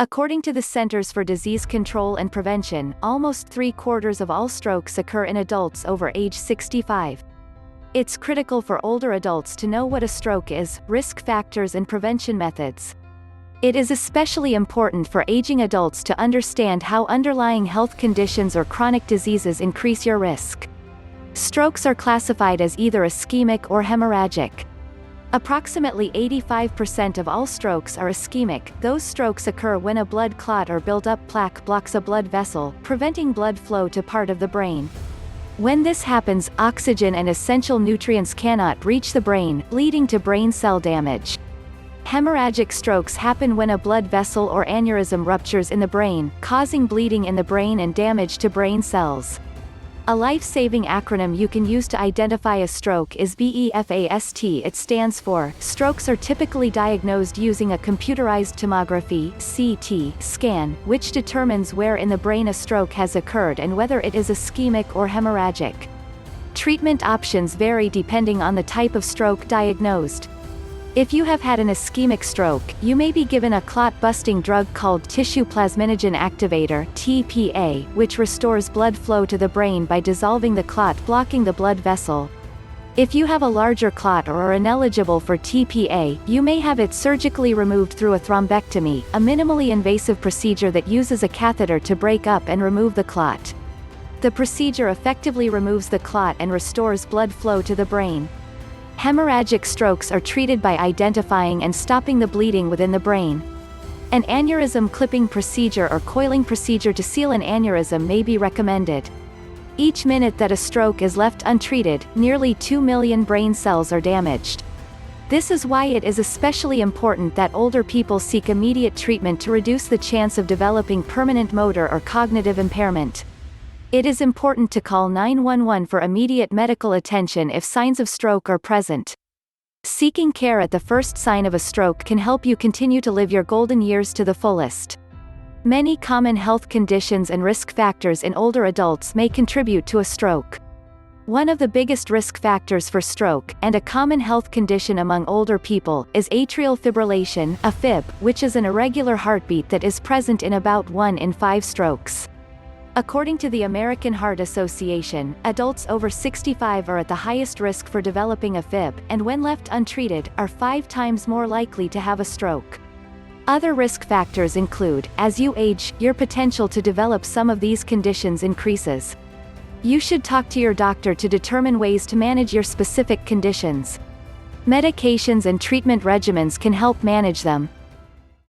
According to the Centers for Disease Control and Prevention, almost 3/4 of all strokes occur in adults over age 65. It's critical for older adults to know what a stroke is, risk factors and prevention methods. It is especially important for aging adults to understand how underlying health conditions or chronic diseases increase your risk. Strokes are classified as either ischemic or hemorrhagic. Approximately 85% of all strokes are ischemic. Those strokes occur when a blood clot or built-up plaque blocks a blood vessel, preventing blood flow to part of the brain. When this happens, oxygen and essential nutrients cannot reach the brain, leading to brain cell damage. Hemorrhagic strokes happen when a blood vessel or aneurysm ruptures in the brain, causing bleeding in the brain and damage to brain cells. A life-saving acronym you can use to identify a stroke is BEFAST. It stands for, strokes are typically diagnosed using a computerized tomography (CT) scan, which determines where in the brain a stroke has occurred and whether it is ischemic or hemorrhagic. Treatment options vary depending on the type of stroke diagnosed. If you have had an ischemic stroke, you may be given a clot-busting drug called tissue plasminogen activator (TPA), which restores blood flow to the brain by dissolving the clot blocking the blood vessel. If you have a larger clot or are ineligible for TPA, you may have it surgically removed through a thrombectomy, a minimally invasive procedure that uses a catheter to break up and remove the clot. The procedure effectively removes the clot and restores blood flow to the brain. Hemorrhagic strokes are treated by identifying and stopping the bleeding within the brain. An aneurysm clipping procedure or coiling procedure to seal an aneurysm may be recommended. Each minute that a stroke is left untreated, nearly 2 million brain cells are damaged. This is why it is especially important that older people seek immediate treatment to reduce the chance of developing permanent motor or cognitive impairment. It is important to call 911 for immediate medical attention if signs of stroke are present. Seeking care at the first sign of a stroke can help you continue to live your golden years to the fullest. Many common health conditions and risk factors in older adults may contribute to a stroke. One of the biggest risk factors for stroke, and a common health condition among older people, is atrial fibrillation, AFib, which is an irregular heartbeat that is present in about 1 in 5 strokes. According to the American Heart Association, adults over 65 are at the highest risk for developing AFib, and when left untreated, are 5 times more likely to have a stroke. Other risk factors include, as you age, your potential to develop some of these conditions increases. You should talk to your doctor to determine ways to manage your specific conditions. Medications and treatment regimens can help manage them.